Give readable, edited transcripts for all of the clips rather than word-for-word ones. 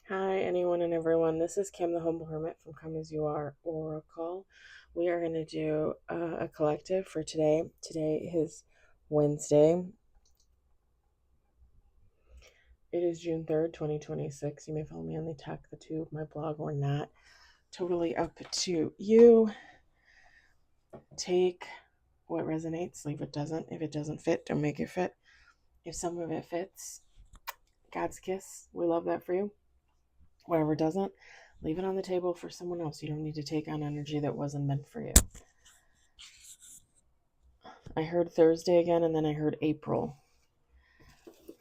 Hi, anyone and everyone. This is Kim, the Humble Hermit from Come As You Are Oracle. We are going to do a collective for today. Today is Wednesday. It is June 3rd, 2026. You may follow me on the Talk the Tube, my blog, or not. Totally up to you. Take what resonates, leave what doesn't. If it doesn't fit, don't make it fit. If some of it fits, God's kiss. We love that for you. Whatever doesn't, leave it on the table for someone else. You don't need to take on energy that wasn't meant for you. I heard Thursday again, and then I heard April.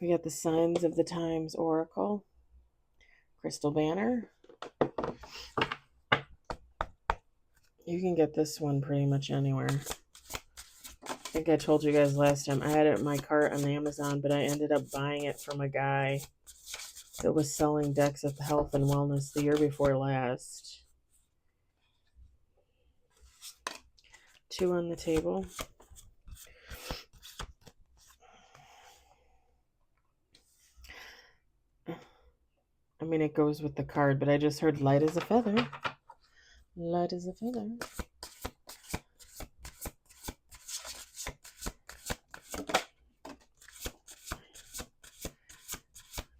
We got the Signs of the Times Oracle, Crystal Banner. You can get this one pretty much anywhere. I think I told you guys last time I had it in my cart on Amazon, but I ended up buying it from a guy that was selling decks at the Health and Wellness the year before last. 2 on the table. I mean, it goes with the card, but I just heard light as a feather. Light as a feather.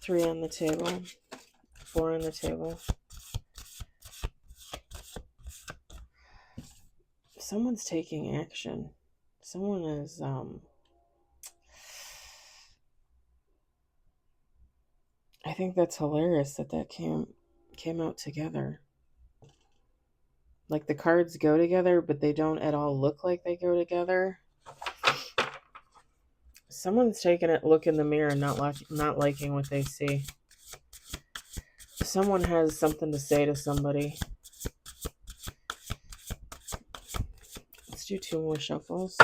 Three on the table. 4 on the table. Someone's taking action. Someone is I think that's hilarious that came out together. Like the cards go together, but they don't at all look like they go together. Someone's taking a look in the mirror and not liking what they see. Someone has something to say to somebody. Let's do 2 more shuffles.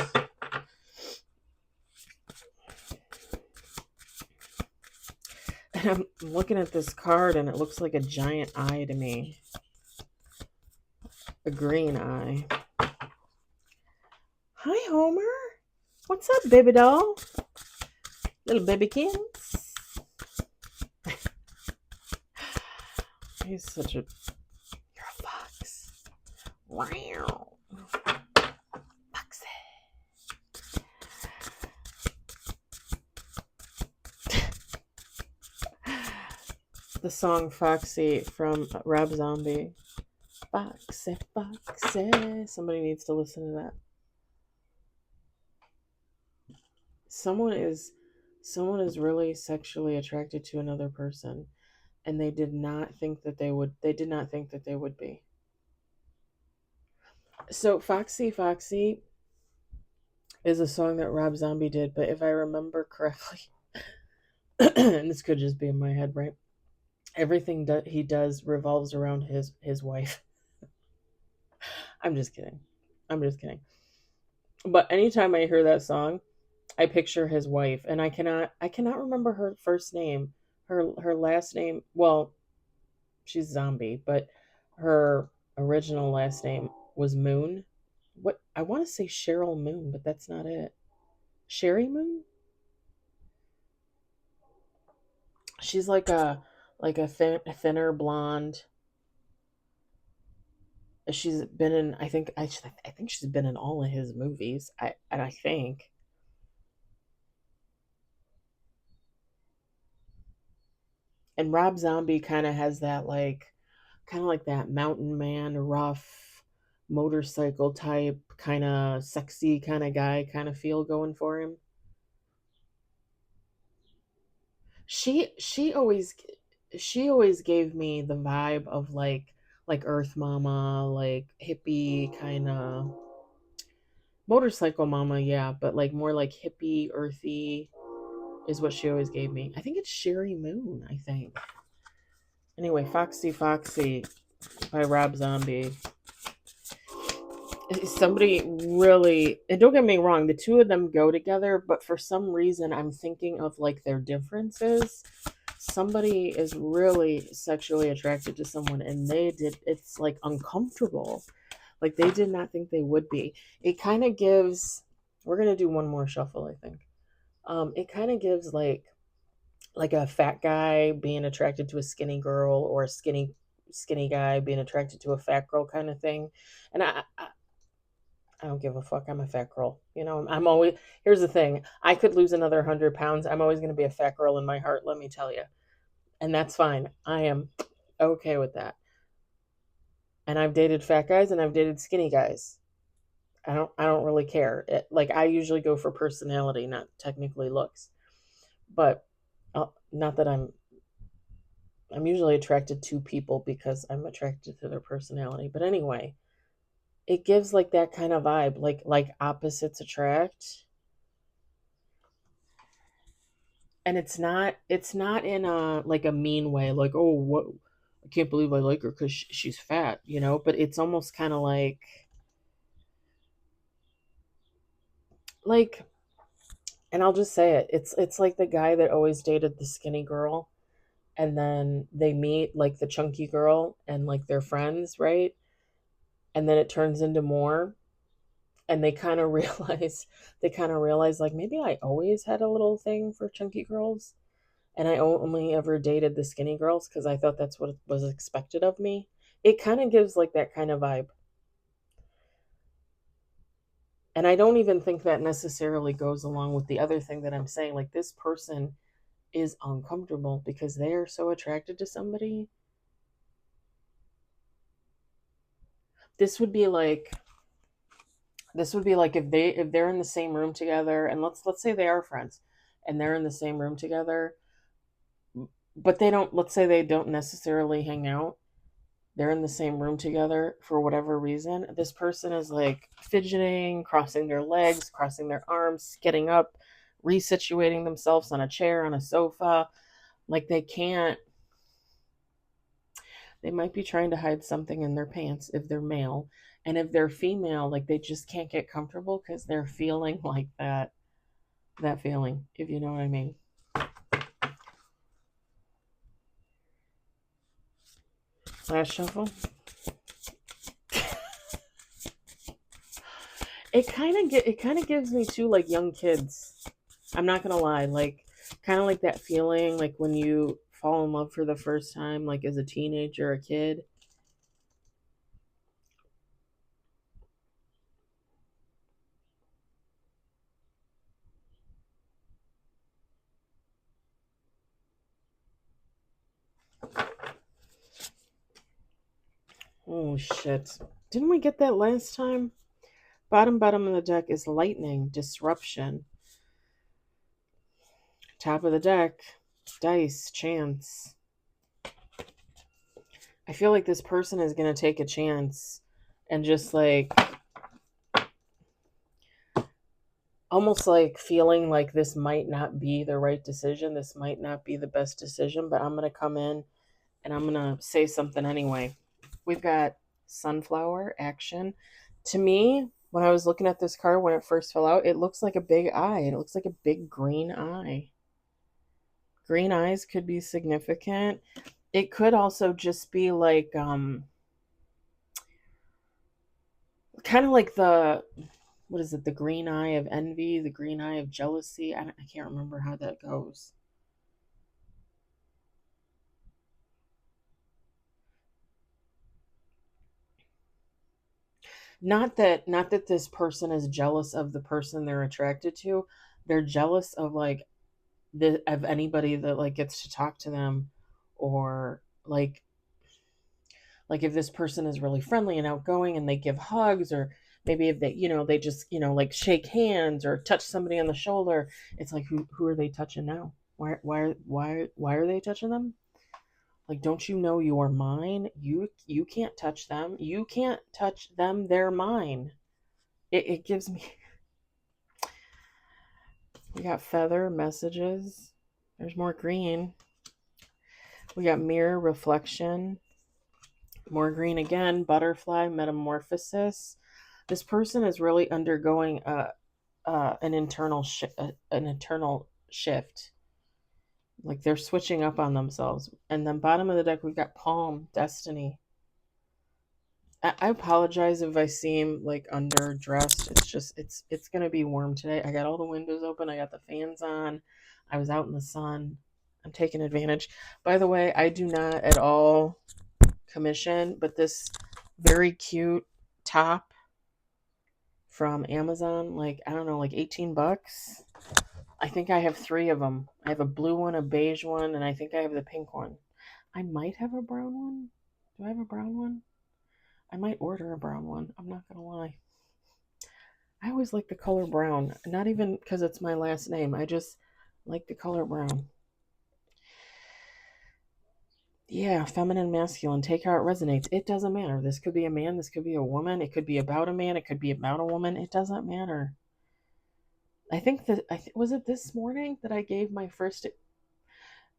And I'm looking at this card and it looks like a giant eye to me. A green eye. Hi, Homer. What's up, baby doll? Little baby kids. He's such a... You're a fox. Wow. Foxy. The song Foxy from Rob Zombie. Foxy, foxy. Somebody needs to listen to that. Someone is really sexually attracted to another person, and they did not think that they would be. So Foxy Foxy is a song that Rob Zombie did, but if I remember correctly, and this could just be in my head, right? Everything that he does revolves around his wife. I'm just kidding. But anytime I hear that song, I picture his wife, and I cannot remember her first name. Her last name, well, she's Zombie, but her original last name was Moon. What I want to say Cheryl Moon, but that's not it. Sherry Moon? She's like a thinner blonde. She's been in I think she's been in all of his movies. I think. And Rob Zombie kind of has that kind of like that mountain man, rough motorcycle type, kind of sexy kind of guy kind of feel going for him. She always gave me the vibe of like Earth Mama, like hippie kind of motorcycle mama, yeah, but like more like hippie, earthy is what she always gave me. I think it's Sherry Moon, I think. Anyway, Foxy Foxy by Rob Zombie. Somebody really, and don't get me wrong, the two of them go together, but for some reason I'm thinking of like their differences. Somebody is really sexually attracted to someone and it's like uncomfortable. Like they did not think they would be. It kind of gives, we're going to do one more shuffle, I think. It kind of gives like like a fat guy being attracted to a skinny girl, or a skinny guy being attracted to a fat girl kind of thing. And I don't give a fuck. I'm a fat girl. I'm always, here's the thing. I could lose another 100 pounds. I'm always going to be a fat girl in my heart, let me tell you. And that's fine. I am okay with that. And I've dated fat guys and I've dated skinny guys. I don't really care. Like, I usually go for personality, not technically looks. But not that I'm usually attracted to people because I'm attracted to their personality. But anyway, it gives like that kind of vibe, like opposites attract. And it's not in a like a mean way, like, oh, what, I can't believe I like her because she's fat, but it's almost kind of like, and I'll just say it, it's like the guy that always dated the skinny girl, and then they meet like the chunky girl and like they're friends, right? And then it turns into more, and they kind of realize like, maybe I always had a little thing for chunky girls, and I only ever dated the skinny girls because I thought that's what was expected of me. It kind of gives like that kind of vibe. And I don't even think that necessarily goes along with the other thing that I'm saying. Like, this person is uncomfortable because they are so attracted to somebody. This would be like if they're in the same room together, and let's say they are friends and they're in the same room together, but let's say they don't necessarily hang out. They're in the same room together for whatever reason. This person is like fidgeting, crossing their legs, crossing their arms, getting up, resituating themselves on a chair, on a sofa. Like, they might be trying to hide something in their pants if they're male. And if they're female, like, they just can't get comfortable because they're feeling like that feeling, if you know what I mean. Last shuffle. It kind of gives me too like young kids. I'm not gonna lie, like, kind of like that feeling like when you fall in love for the first time, like as a teenager or a kid. Oh shit! Didn't we get that last time? Bottom of the deck is lightning, disruption. Top of the deck, dice, chance. I feel like this person is gonna take a chance and just like, almost like feeling like this might not be the right decision. This might not be the best decision, but I'm gonna come in and I'm gonna say something anyway. We've got sunflower action. To me, when I was looking at this card when it first fell out, it looks like a big eye. It looks like a big green eye. Green eyes could be significant. It could also just be like kind of like the, what is it, the green eye of envy, the green eye of jealousy. I can't remember how that goes. Not that this person is jealous of the person they're attracted to. They're jealous of like of anybody that like gets to talk to them, or like if this person is really friendly and outgoing and they give hugs, or maybe if they just like shake hands or touch somebody on the shoulder. It's like, who are they touching now? Why are they touching them? Like, don't you know you're mine? You can't touch them. You can't touch them. They're mine. It gives me. We got feather, messages. There's more green. We got mirror, reflection. More green again. Butterfly, metamorphosis. This person is really undergoing an internal shift. Like, they're switching up on themselves. And then bottom of the deck, we got palm, destiny. I apologize if I seem like underdressed. It's gonna be warm today. I got all the windows open. I got the fans on. I was out in the sun. I'm taking advantage. By the way, I do not at all commission, but this very cute top from Amazon, like, I don't know, like $18. I think I have 3 of them. I have a blue one, a beige one, and I think I have the pink one. I might have a brown one. Do I have a brown one? I might order a brown one. I'm not gonna lie. I always like the color brown. Not even because it's my last name. I just like the color brown. Yeah, feminine, masculine. Take how it resonates. It doesn't matter. This could be a man. This could be a woman. It could be about a man. It could be about a woman. It doesn't matter. I think that was it this morning that I gave my first.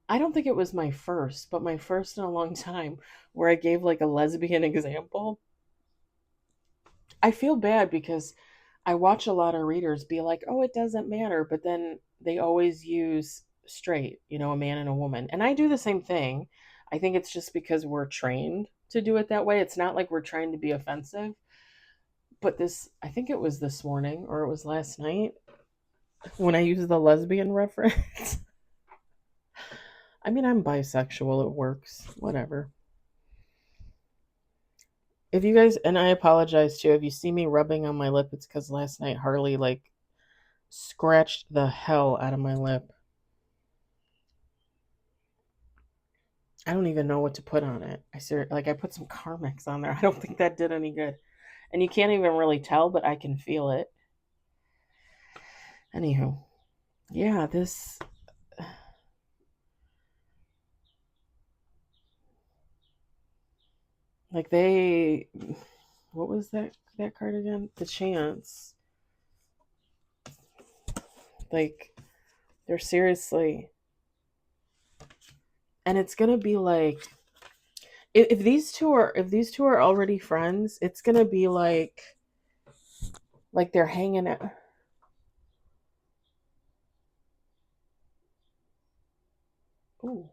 I don't think it was my first, but my first in a long time, where I gave like a lesbian example. I feel bad because I watch a lot of readers be like, "Oh, it doesn't matter," but then they always use straight, a man and a woman. And I do the same thing. I think it's just because we're trained to do it that way. It's not like we're trying to be offensive. But I think it was this morning or it was last night when I used the lesbian reference. I mean, I'm bisexual. It works. Whatever. If you guys, and I apologize too, if you see me rubbing on my lip, it's because last night Harley scratched the hell out of my lip. I don't even know what to put on it. I put some Carmex on there. I don't think that did any good. And you can't even really tell, but I can feel it. Anywho, yeah, this. What was that card again? The Chance. They're seriously. And it's gonna be like, if these two are already friends, it's gonna be like they're hanging out. Ooh,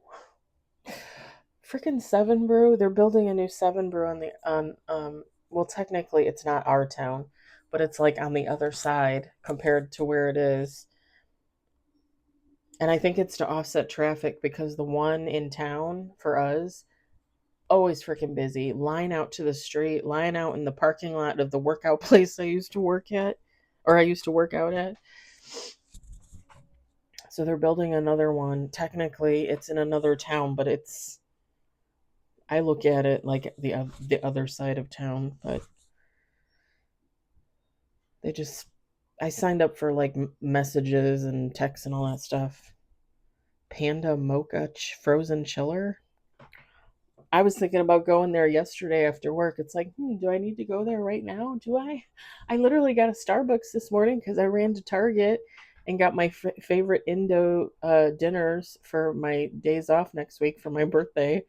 freaking Seven Brew! They're building a new Seven Brew on. Well, technically it's not our town, but it's like on the other side compared to where it is. And I think it's to offset traffic because the one in town for us always freaking busy. Line out to the street, line out in the parking lot of the workout place I used to work at, or I used to work out at. So they're building another one. Technically, it's in another town, but I look at it like the other side of town, but I signed up for like messages and texts and all that stuff. Panda Mocha Frozen Chiller. I was thinking about going there yesterday after work. It's like, do I need to go there right now? Do I? I literally got a Starbucks this morning because I ran to Target and got my favorite Indo dinners for my days off next week for my birthday.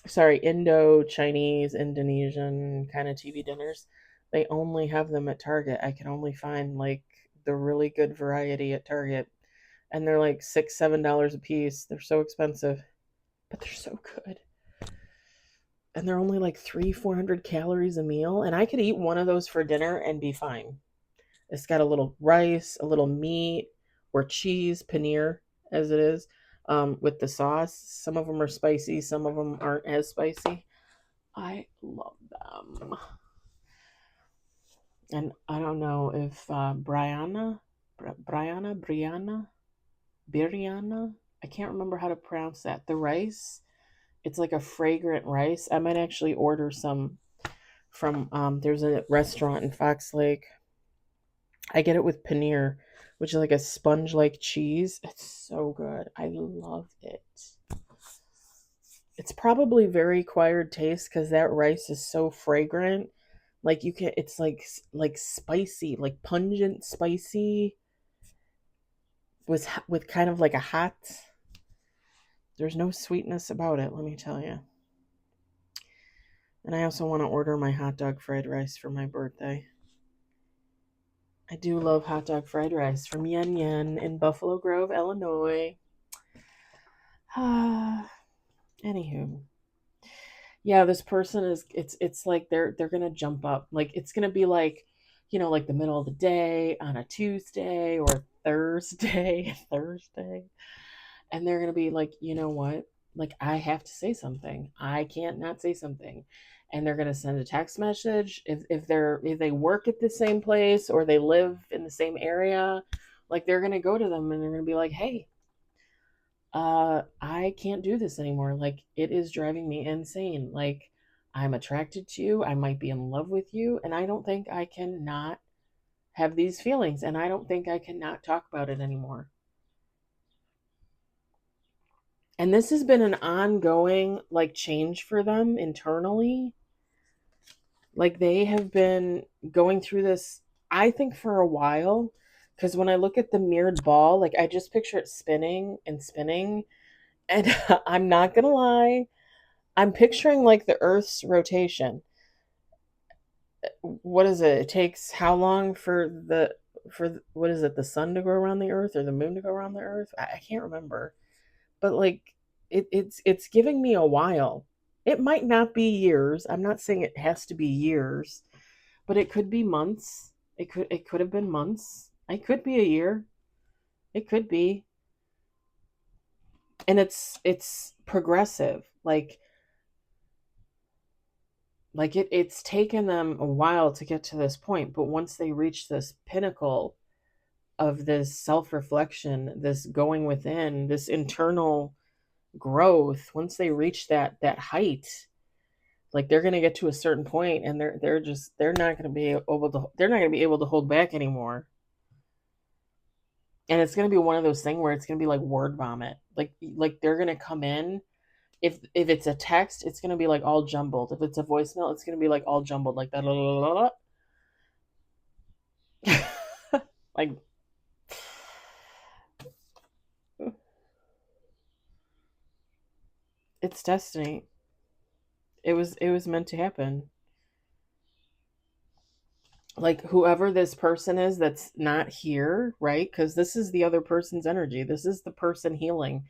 Sorry, Indo, Chinese, Indonesian kind of TV dinners. They only have them at Target. I can only find like the really good variety at Target. And they're like $6, $7 a piece. They're so expensive, but they're so good. And they're only like 400 calories a meal. And I could eat one of those for dinner and be fine. It's got a little rice, a little meat, or cheese, paneer, as it is, with the sauce. Some of them are spicy, some of them aren't as spicy. I love them. And I don't know if Brianna, Biryana, I can't remember how to pronounce that. The rice, it's like a fragrant rice. I might actually order some from, there's a restaurant in Fox Lake. I get it with paneer, which is like a sponge-like cheese. It's so good. I love it. It's probably very acquired taste because that rice is so fragrant. Like it's like spicy, like pungent spicy with kind of like a hot. There's no sweetness about it, let me tell you. And I also want to order my hot dog fried rice for my birthday. I do love hot dog fried rice from Yen Yen in Buffalo Grove, Illinois. Anywho. Yeah, this person is it's like they're gonna jump up. Like it's gonna be like, like the middle of the day on a Tuesday or Thursday. Thursday. And they're going to be like, you know what? Like, I have to say something. I can't not say something. And they're going to send a text message if they work at the same place or they live in the same area. Like, they're going to go to them and they're going to be like, hey, I can't do this anymore. Like, it is driving me insane. Like, I'm attracted to you. I might be in love with you, and I don't think I can not have these feelings, and I don't think I can not talk about it anymore. And this has been an ongoing like change for them internally. Like, they have been going through this, I think, for a while. Because when I look at the mirrored ball, like, I just picture it spinning and spinning. And I'm not gonna lie, I'm picturing like the Earth's rotation. What is it? It takes how long what is it? The sun to go around the Earth or the moon to go around the Earth? I can't remember. But like, it's giving me a while. It might not be years. I'm not saying it has to be years, but it could be months. It could have been months. It could be a year. It could be. And it's progressive. Like it's taken them a while to get to this point, but once they reach this pinnacle of this self-reflection, this going within, this internal growth, once they reach that height, like, they're going to get to a certain point and they're not going to be able to hold back anymore. And it's going to be one of those things where it's going to be like word vomit. Like they're going to come in, if it's a text, it's going to be like all jumbled. If it's a voicemail, it's going to be like all jumbled, like that. Like, it's destiny. It was meant to happen. Like, whoever this person is that's not here, right? Because this is the other person's energy. This is the person healing.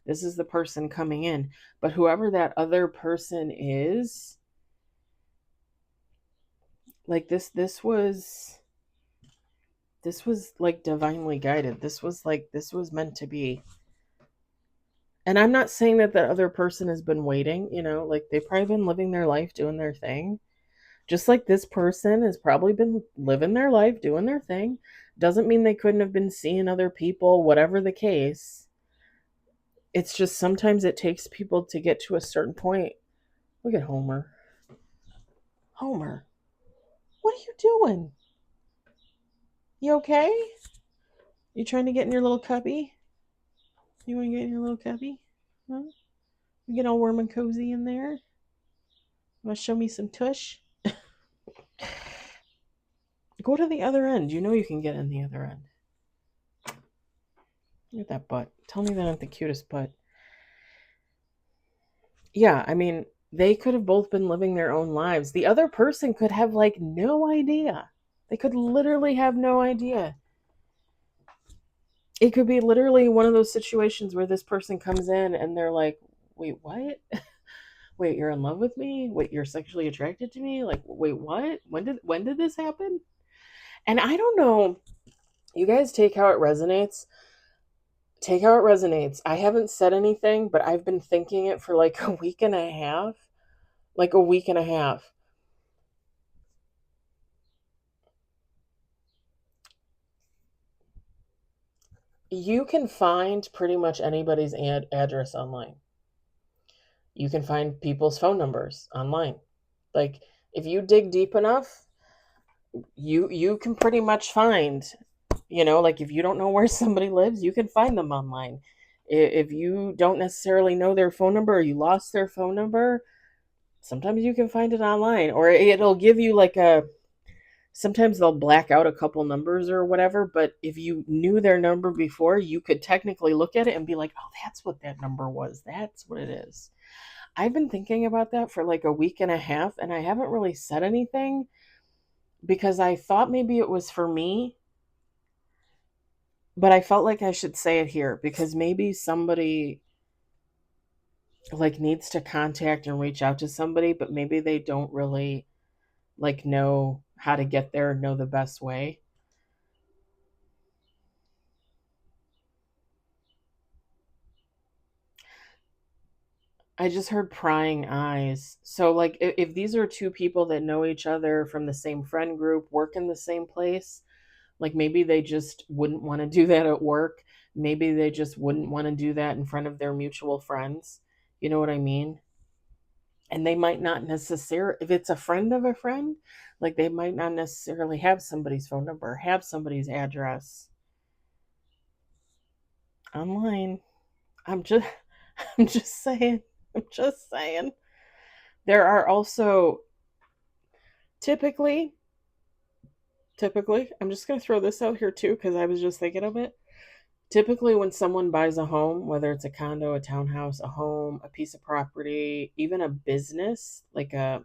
This is the person coming in. But whoever that other person is, like, this was like divinely guided. This was meant to be. And I'm not saying that that other person has been waiting, like, they've probably been living their life doing their thing. Just like this person has probably been living their life doing their thing. Doesn't mean they couldn't have been seeing other people, whatever the case. It's just sometimes it takes people to get to a certain point. Look at Homer. Homer, what are you doing? You okay? You trying to get in your little cubby? You want to get in your little cubby? Huh? You get all warm and cozy in there? Want to show me some tush? Go to the other end. You know you can get in the other end. Look at that butt. Tell me that ain't the cutest butt. Yeah, I mean, they could have both been living their own lives. The other person could have, like, no idea. They could literally have no idea. It could be literally one of those situations where this person comes in and they're like, wait, what? Wait, you're in love with me? Wait, you're sexually attracted to me? Like, wait, what? When did this happen? And I don't know. You guys take how it resonates. Take how it resonates. I haven't said anything, but I've been thinking it for like a week and a half. Like a week and a half. You can find pretty much anybody's address online. You can find people's phone numbers online. Like, if you dig deep enough, you can pretty much find, like, if you don't know where somebody lives, you can find them online. If you don't necessarily know their phone number or you lost their phone number, sometimes you can find it online, or it'll give you like a sometimes they'll black out a couple numbers or whatever, but if you knew their number before, you could technically look at it and be like, oh, that's what that number was. That's what it is. I've been thinking about that for like a week and a half, and I haven't really said anything because I thought maybe it was for me, but I felt like I should say it here because maybe somebody like needs to contact and reach out to somebody, but maybe they don't really like know how to get there, know the best way. I just heard prying eyes. So, like, if these are two people that know each other from the same friend group, work in the same place, like maybe they just wouldn't want to do that at work. Maybe they just wouldn't want to do that in front of their mutual friends. You know what I mean? And they might not necessarily, if it's a friend of a friend, like they might not necessarily have somebody's phone number, have somebody's address online. I'm just, I'm just saying. I'm just saying. There are also typically, I'm just going to throw this out here too, because I was just thinking of it. Typically, when someone buys a home, whether it's a condo, a townhouse, a home, a piece of property, even a business, like a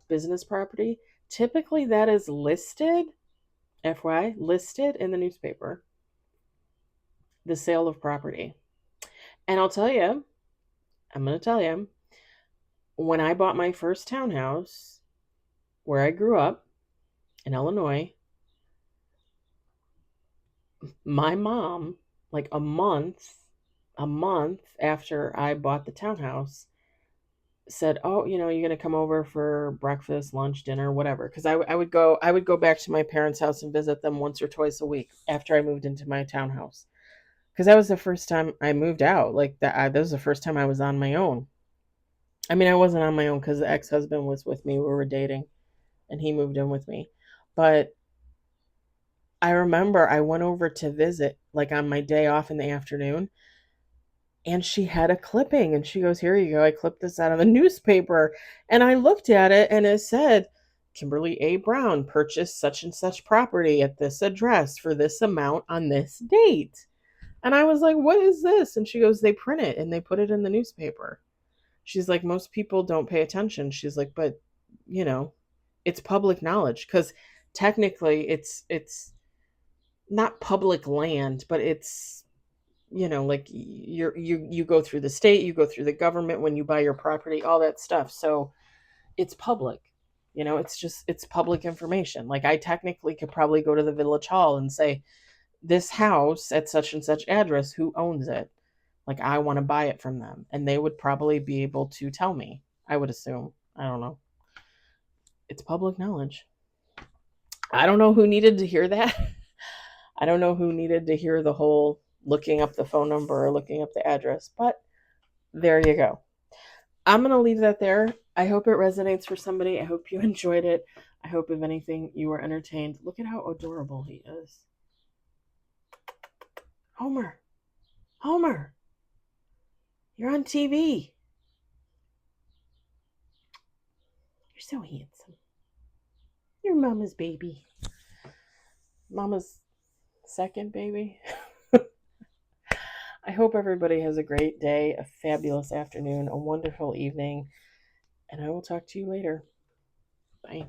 business property, typically that is listed, FY, listed in the newspaper, the sale of property. And I'll tell you, I'm going to tell you, when I bought my first townhouse where I grew up in Illinois, my mom, like a month after I bought the townhouse, said, "Oh, you know, you're gonna come over for breakfast, lunch, dinner, whatever." Because I would go back to my parents' house and visit them once or twice a week after I moved into my townhouse. Because that was the first time I moved out. Like that was the first time I was on my own. I mean, I wasn't on my own because the ex-husband was with me. We were dating, and he moved in with me. But I remember I went over to visit, like on my day off in the afternoon, and she had a clipping and she goes, "Here you go, I clipped this out of the newspaper." And I looked at it and it said, "Kimberly A. Brown purchased such and such property at this address for this amount on this date." And I was like, "What is this?" And she goes, "They print it and they put it in the newspaper." She's like, "Most people don't pay attention." She's like, "But you know, it's public knowledge because technically it's not public land, but it's, you know, like you go through the state, you go through the government when you buy your property, all that stuff. So it's public. You know, it's public information. Like I technically could probably go to the village hall and say, "This house at such and such address, who owns it? Like I want to buy it from them." And they would probably be able to tell me. I would assume. I don't know. It's public knowledge. I don't know who needed to hear that. I don't know who needed to hear the whole looking up the phone number or looking up the address, but there you go. I'm going to leave that there. I hope it resonates for somebody. I hope you enjoyed it. I hope, if anything, you were entertained. Look at how adorable he is. Homer, Homer, you're on TV. You're so handsome. You're Mama's baby. Mama's second baby. I hope everybody has a great day, a fabulous afternoon, a wonderful evening, and I will talk to you later. Bye.